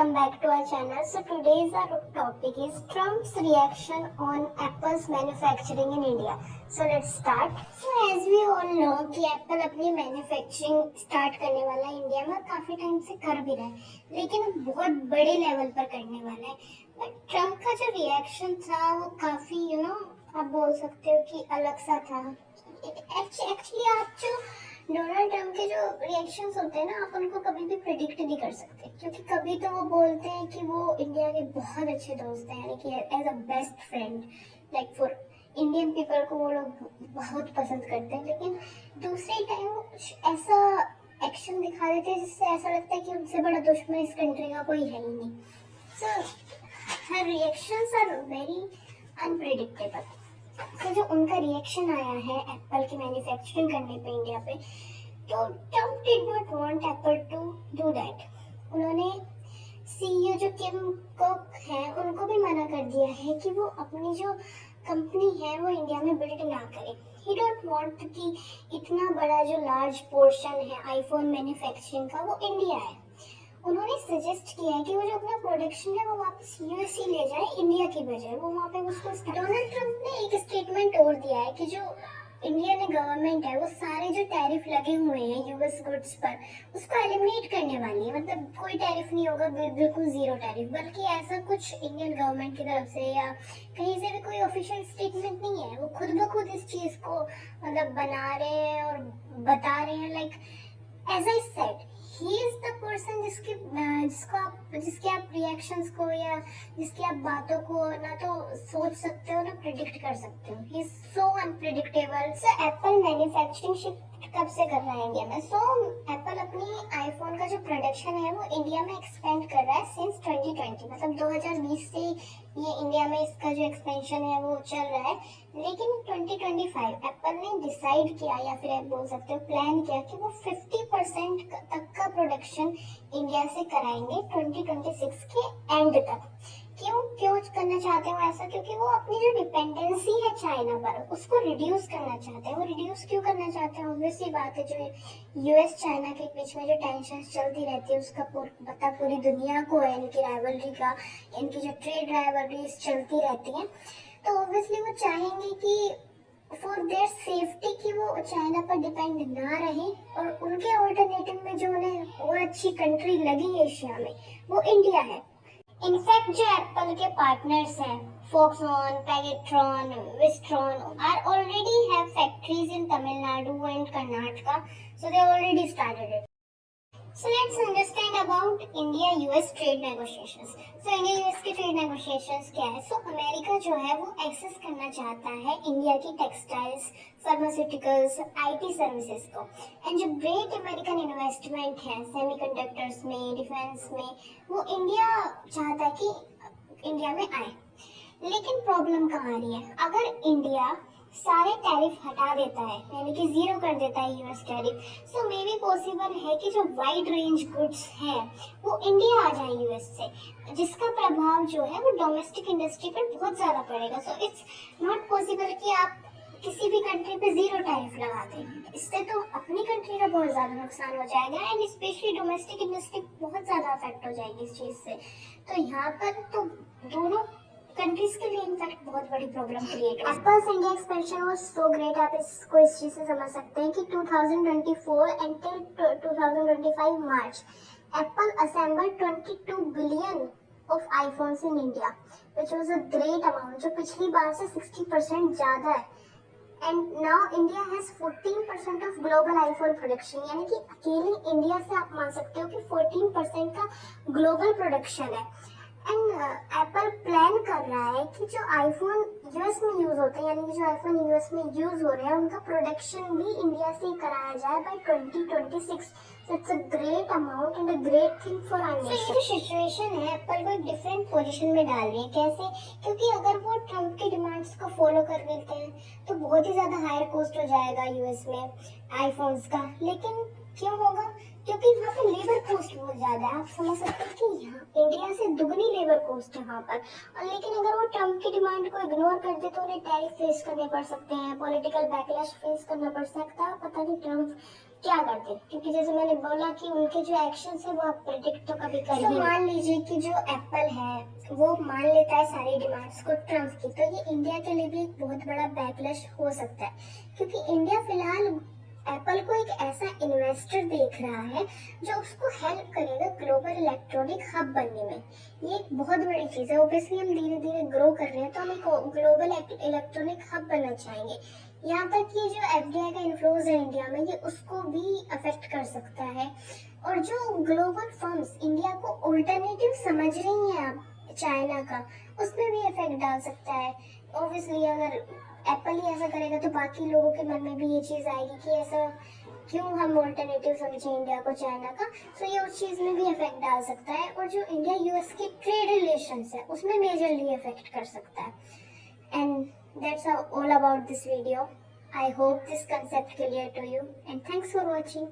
welcome back to our channel. So today's our topic is Trump's reaction on Apple's manufacturing in India. So let's start. So as we all know कि Apple अपनी manufacturing start करने वाला है India में और काफी time से कर भी रहा है, लेकिन बहुत बड़े लेवल पर करने वाला है. बट ट्रम्प का जो रिएक्शन था वो काफी आप बोल सकते हो कि अलग सा था. एक्चुअली आप जो डोनाल्ड ट्रम्प के जो रिएक्शंस होते हैं ना, आप उनको कभी भी प्रेडिक्ट नहीं कर सकते, क्योंकि कभी तो वो बोलते हैं कि वो इंडिया के बहुत अच्छे दोस्त हैं, यानी कि as a best friend, like for Indian people को वो लोग बहुत पसंद करते हैं, लेकिन दूसरे टाइम वो ऐसा एक्शन दिखा देते हैं जिससे ऐसा लगता है कि उनसे बड़ा दुश्मन इस कंट्री का कोई है ही नहीं. सो हर रिएक्शंस आर वेरी अनप्रेडिक्टेबल. तो जो उनका रिएक्शन आया है एप्पल की मैन्युफैक्चरिंग करने पे इंडिया पे, तो Trump did not want Apple to do that. उन्होंने सीईओ जो किम कुक हैं उनको भी मना कर दिया है कि वो अपनी जो कंपनी है वो इंडिया में बिल्ड ना करे. ही डोंट वांट कि इतना बड़ा जो लार्ज पोर्शन है आईफोन मैन्युफैक्चरिंग का वो इंडिया है. उन्होंने सजेस्ट किया है कि वो जो अपना प्रोडक्शन है वो वापस यूएसए ले जाए इंडिया की बजाय, वो वहाँ पे उसको. डोनाल्ड ट्रम्प ने एक स्टेटमेंट और दिया है कि जो इंडियन गवर्नमेंट है वो सारे जो टैरिफ लगे हुए हैं यूएस गुड्स पर उसको एलिमिनेट करने वाली है. मतलब कोई टैरिफ नहीं होगा, बिल्कुल जीरो टैरिफ. बल्कि ऐसा कुछ इंडियन गवर्नमेंट की तरफ से या कहीं से भी कोई ऑफिशियल स्टेटमेंट नहीं है. वो खुद ब खुद इस चीज को मतलब बना रहे हैं और बता रहे हैं. Like as I said, he is the person जिसके आप रिएक्शंस को या जिसकी आप बातों को ना तो सोच सकते हो ना प्रिडिक्ट कर सकते हो. He is so unpredictable. So Apple manufacturing shift कब से कर रहा है इंडिया में? सो एप्पल अपनी आईफोन का जो प्रोडक्शन है वो इंडिया में एक्सपेंड कर रहा है सिंस 2020. मतलब 2020 से ये इंडिया में इसका जो एक्सपेंशन है वो चल रहा है. लेकिन 2025 एप्पल ने डिसाइड किया या फिर आप बोल सकते हो प्लान किया कि वो 50% तक का प्रोडक्शन इंडिया से कराएंगे 2026 के एंड तक. क्यों करना चाहते हैं ऐसा? क्योंकि वो अपनी जो डिपेंडेंसी है चाइना पर उसको रिड्यूस करना चाहते हैं. वो रिड्यूस क्यों करना चाहते हैं? ऑब्वियसली बात है, जो यूएस चाइना के बीच में जो टेंशन चलती रहती है उसका पता पूरी दुनिया को है. इनकी राइवलरी का, इनकी जो ट्रेड राइवलरीज चलती रहती है, तो ऑब्वियसली वो चाहेंगे कि फॉर देयर सेफ्टी कि वो चाइना पर डिपेंड ना रहे, और उनके ऑल्टरनेटिव में जो उन्हें और अच्छी कंट्री लगी एशिया में वो इंडिया है. इनफैक्ट जो एप्पल के पार्टनर्स हैं Foxconn, Pegatron, Wistron are already have factories in Tamil Nadu and Karnataka, so they already started it. So let's understand about India-US trade negotiations. So India-US के trade negotiations क्या है? So अमेरिका जो है वो एक्सेस करना चाहता है इंडिया की टेक्सटाइल्स, फार्मास्यूटिकल्स, आईटी सर्विसेज को. एंड जो ग्रेट अमेरिकन इन्वेस्टमेंट है सेमीकंडक्टर्स में, डिफेंस में, वो इंडिया चाहता है कि इंडिया में आए. लेकिन प्रॉब्लम कहाँ आ रही है? अगर इंडिया सारे टैरिफ हटा देता है, यानी कि जीरो कर देता है US tariff, so may be possible है कि जो वाइड रेंज गुड्स हैं वो इंडिया आ जाए यूएस से, जिसका प्रभाव जो है वो डोमेस्टिक इंडस्ट्री पर बहुत ज्यादा पड़ेगा. सो इट्स नॉट पॉसिबल कि आप किसी भी कंट्री पे जीरो टैरिफ लगा दें. इससे तो अपनी कंट्री का बहुत ज्यादा नुकसान हो जाएगा एंड स्पेशली डोमेस्टिक इंडस्ट्री बहुत ज्यादा अफेक्ट हो जाएगी इस चीज से. तो यहाँ पर तो दोनों कंट्रीज के लिए इनफैक्ट बहुत बड़ी प्रॉब्लम क्रिएट हो. Apples India expansion was so great. आप इसको इस चीज से समझ सकते हैं कि 2024 until 2025 March Apple assembled 22 billion of iPhones in India, which was a great amount, जो पिछली बार से 60% ज्यादा है. And now India has 14% of global iPhone production, यानी कि अकेले इंडिया से आप मान सकते हो कि 14% का ग्लोबल प्रोडक्शन है. एंड एप्पल प्लान कर रहा है कि जो आईफोन यूएस में यूज होते हैं, यानी कि जो आईफोन यूएस में यूज हो रहे हैं, उनका प्रोडक्शन भी इंडिया से ही कराया जाए by 2026. So it's a great amount and a great thing for our nation. ये जो सिचुएशन है एप्पल को एक डिफरेंट पोजीशन में डाल रही है. कैसे? क्योंकि अगर वो ट्रम्प की डिमांड्स को फॉलो कर लेते हैं तो बहुत ही ज्यादा हायर कॉस्ट हो जाएगा यूएस में आईफोन्स का. लेकिन क्यों होगा? क्योंकि वहाँ पे लेबर कॉस्ट बहुत ज्यादा है. आप समझ सकते हैं कि यहाँ इंडिया से दुगनी लेबर कॉस्ट है वहाँ पर. और लेकिन अगर वो ट्रम्प की डिमांड को इग्नोर कर दे तो उन्हें टैरिफ फेस करने पड़ सकते हैं, पॉलिटिकल बैकलैश फेस करना पड़ सकता है. पता नहीं ट्रम्प क्या करते, क्योंकि जैसे मैंने बोला कि उनके जो एक्शंस है वो आप प्रिडिक्ट तो कभी कर ही मान लीजिए कि जो एप्पल है वो मान लेता है सारी डिमांड्स को ट्रम्प की, तो ये इंडिया के लिए भी एक बहुत बड़ा बैकलैश हो सकता है, क्योंकि इंडिया फिलहाल एप्पल को एक ऐसा इन्वेस्टर देख रहा है जो उसको हेल्प करेगा ग्लोबल इलेक्ट्रॉनिक हब बनने में। ये एक बहुत बड़ी चीज़ है। ऑब्वियसली हम धीरे धीरे ग्रो कर रहे हैं, तो हम एक ग्लोबल इलेक्ट्रॉनिक हब बनना चाहेंगे। यहाँ तक ये जो एफडीआई का इन्फ्लोज है इंडिया में, ये उसको भी अफेक्ट कर सकता है। और जो ग्लोबल फर्म्स इंडिया को ऑल्टरनेटिव समझ रही हैं आप चाइना का, उसमें भी इफेक्ट डाल सकता है। ऑब्वियसली अगर एप्पल ही ऐसा करेगा तो बाकी लोगों के मन में भी ये चीज़ आएगी कि ऐसा क्यों हम ऑल्टरनेटिव समझें इंडिया को चाइना का। सो ये उस चीज़ में भी इफेक्ट डाल सकता है। और जो इंडिया यूएस की ट्रेड रिलेशंस है उसमें मेजरली इफेक्ट कर सकता है। And that's all about this video. I hope this concept clear to you, and thanks for watching.